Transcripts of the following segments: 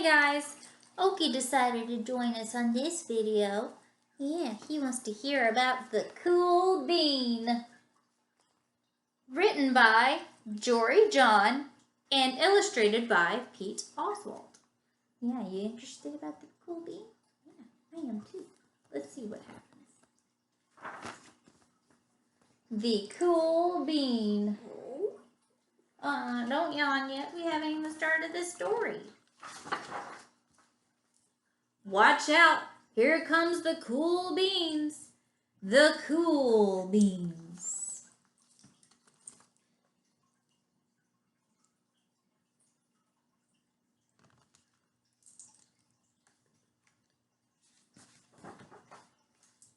guys, Okee decided to join us on this video. Yeah, he wants to hear about the cool bean. Written by Jory John and illustrated by Pete Oswald. Yeah, you interested about the cool bean? Yeah, I am too. Let's see what happens. The cool bean. Don't yawn yet. We haven't even started the story. Watch out. Here comes the cool beans. The cool beans.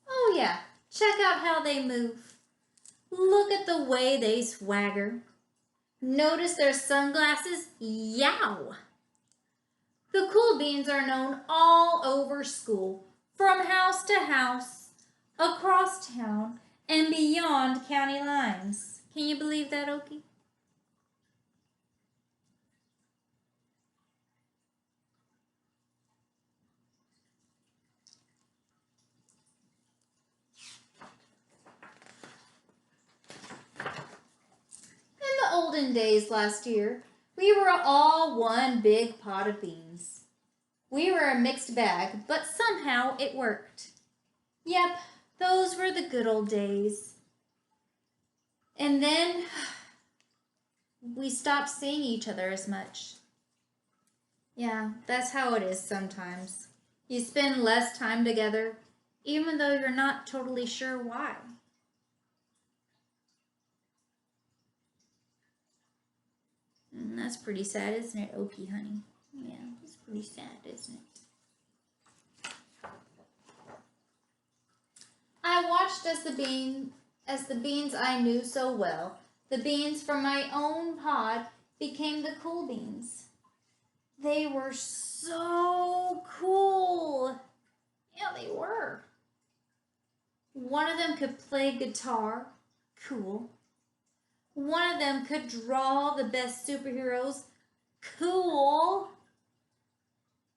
Oh yeah, check out how they move. Look at the way they swagger. Notice their sunglasses? Yow! The cool beans are known all over school, from house to house, across town, and beyond county lines. Can you believe that, Okee? In the olden days last year, we were all one big pot of beans. We were a mixed bag, but somehow it worked. Yep, those were the good old days. And then we stopped seeing each other as much. Yeah, that's how it is sometimes. You spend less time together, even though you're not totally sure why. And that's pretty sad, isn't it, Okee, honey? Yeah, it's pretty sad, isn't it? I watched as the beans I knew so well, the beans from my own pod, became the cool beans. They were so cool. Yeah, they were. One of them could play guitar. Cool. One of them could draw the best superheroes. Cool.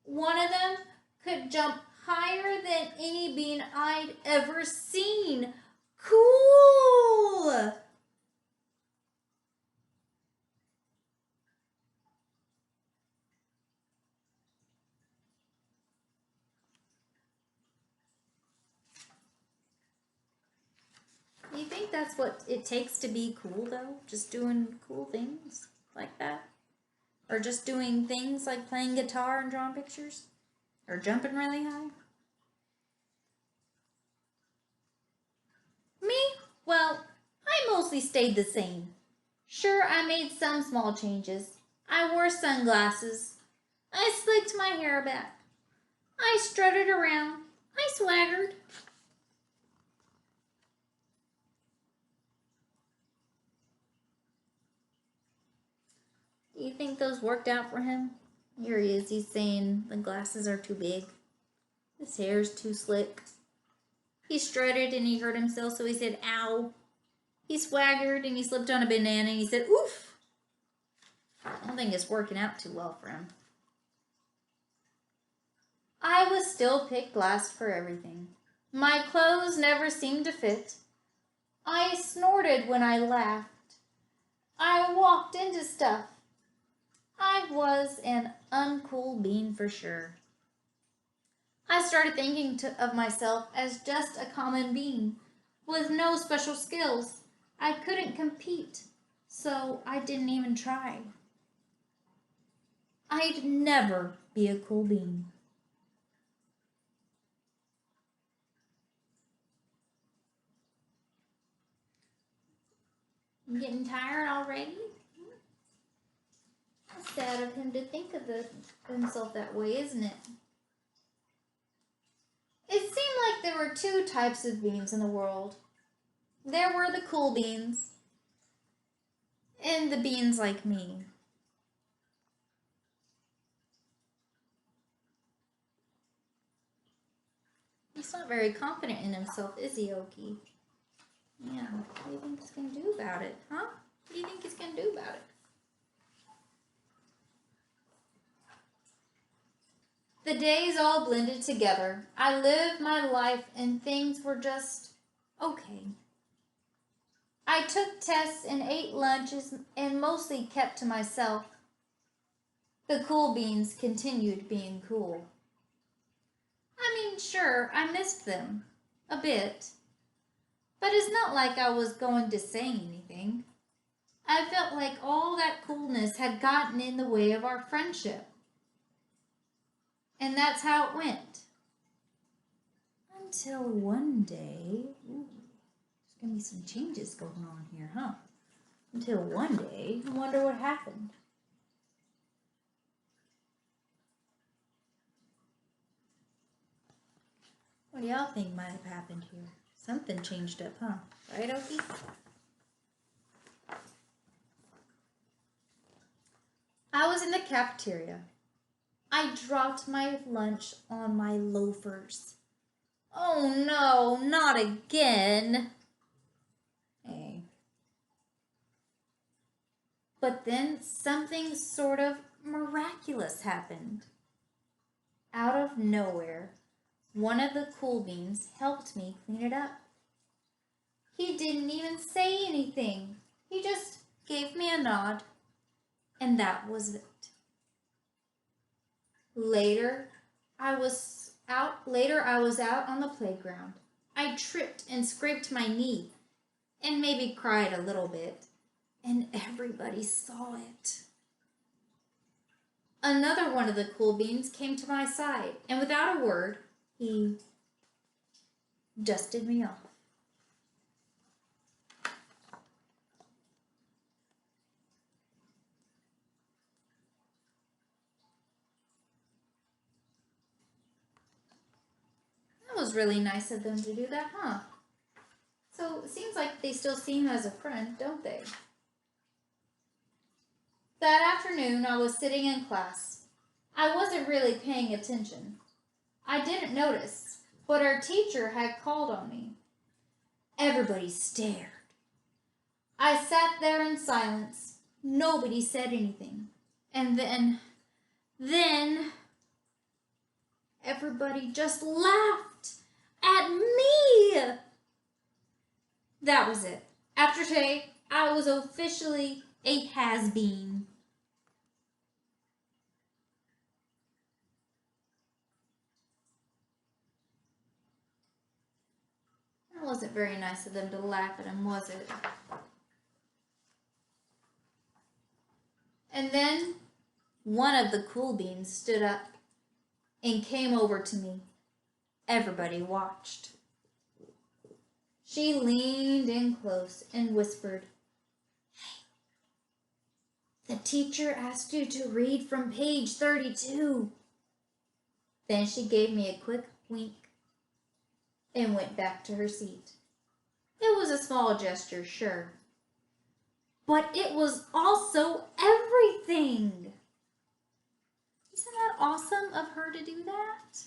One of them could jump higher than any bean I'd ever seen. Cool. You think that's what it takes to be cool, though? Just doing cool things like that? Or just doing things like playing guitar and drawing pictures? Or jumping really high? Me? Well, I mostly stayed the same. Sure, I made some small changes. I wore sunglasses. I slicked my hair back. I strutted around. I swaggered. Do you think those worked out for him? Here he is. He's saying the glasses are too big. His hair's too slick. He strutted and he hurt himself, so he said, ow. He swaggered and he slipped on a banana and he said, oof. I don't think it's working out too well for him. I was still picked last for everything. My clothes never seemed to fit. I snorted when I laughed. I walked into stuff. I was an uncool bean for sure. I started thinking of myself as just a common bean with no special skills. I couldn't compete, so I didn't even try. I'd never be a cool bean. I'm getting tired already? It's sad of him to think of himself that way, isn't it? It seemed like there were two types of beans in the world. There were the cool beans and the beans like me. He's not very confident in himself, is he, Okee? Yeah, what do you think he's going to do about it, huh? What do you think he's going to do about it? The days all blended together. I lived my life and things were just okay. I took tests and ate lunches and mostly kept to myself. The cool beans continued being cool. I mean, sure, I missed them. A bit. But it's not like I was going to say anything. I felt like all that coolness had gotten in the way of our friendship. And that's how it went. Until one day, there's going to be some changes going on here, huh? Until one day, I wonder what happened. What do y'all think might have happened here? Something changed up, huh? Right, Okee? I was in the cafeteria. I dropped my lunch on my loafers. Oh no, not again. Hey. But then something sort of miraculous happened. Out of nowhere, one of the cool beans helped me clean it up. He didn't even say anything. He just gave me a nod, and that was it. Later, I was out on the playground. I tripped and scraped my knee and maybe cried a little bit, and everybody saw it. Another one of the cool beans came to my side, and without a word, he dusted me off. That was really nice of them to do that, huh? So it seems like they still see him as a friend, don't they? That afternoon, I was sitting in class. I wasn't really paying attention. I didn't notice, but our teacher had called on me. Everybody stared. I sat there in silence. Nobody said anything. And then, everybody just laughed at me. That was it. After today, I was officially a has-been. That wasn't very nice of them to laugh at him, was it? And then one of the cool beans stood up and came over to me. Everybody watched. She leaned in close and whispered, "Hey, the teacher asked you to read from page 32. Then she gave me a quick wink and went back to her seat. It was a small gesture, sure, but it was also everything. Isn't that awesome of her to do that?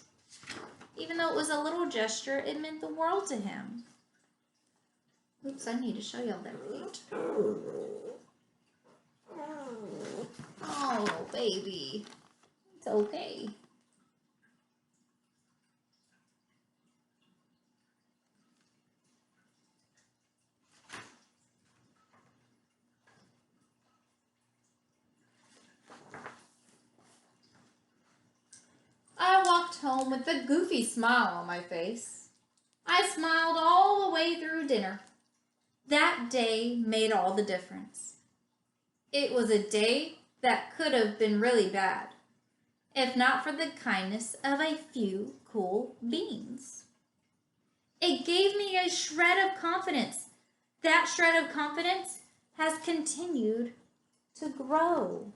Even though it was a little gesture, it meant the world to him. Oops, I need to show y'all that page. Oh, baby. It's okay. I walked home with a goofy smile on my face. I smiled all the way through dinner. That day made all the difference. It was a day that could have been really bad, if not for the kindness of a few cool beans. It gave me a shred of confidence. That shred of confidence has continued to grow.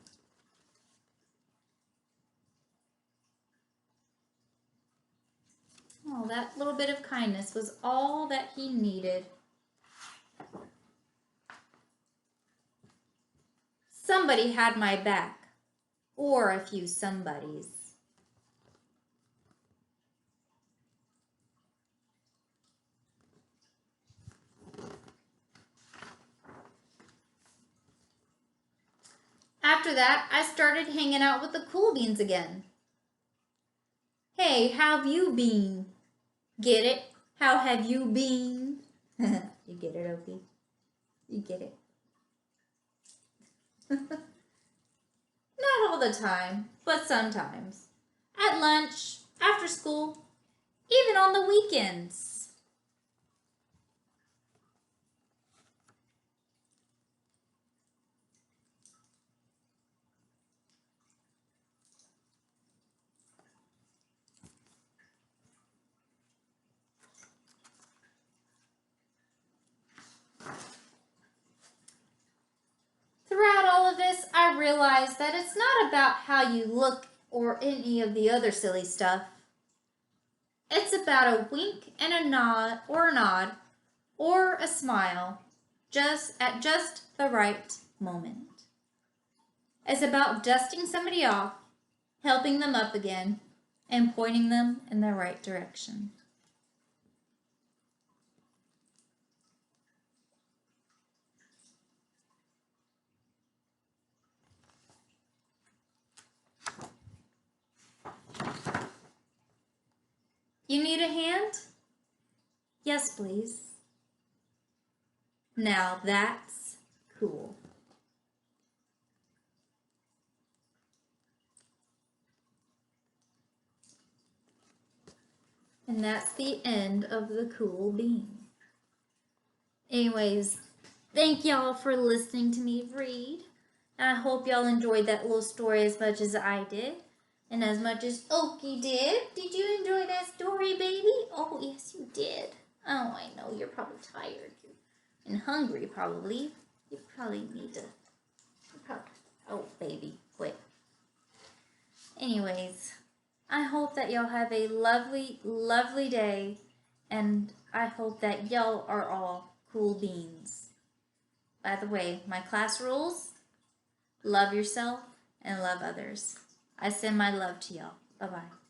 Oh, that little bit of kindness was all that he needed. Somebody had my back, or a few somebodies. After that, I started hanging out with the cool beans again. Hey, how have you been? Get it? How have you been? You get it, Okee? You get it? Not all the time, but sometimes. At lunch, after school, even on the weekends. Throughout all of this, I realized that it's not about how you look or any of the other silly stuff. It's about a wink and a nod or a smile just at just the right moment. It's about dusting somebody off, helping them up again, and pointing them in the right direction. You need a hand? Yes, please. Now that's cool. And that's the end of the cool bean. Anyways, thank y'all for listening to me read. And I hope y'all enjoyed that little story as much as I did. And as much as Okee did. Did you enjoy that story, baby? Oh, yes, you did. Oh, I know. You're probably tired and hungry, probably. You probably need to... Oh, baby, quit. Anyways, I hope that y'all have a lovely, lovely day. And I hope that y'all are all cool beans. By the way, my class rules: love yourself and love others. I send my love to y'all. Bye-bye.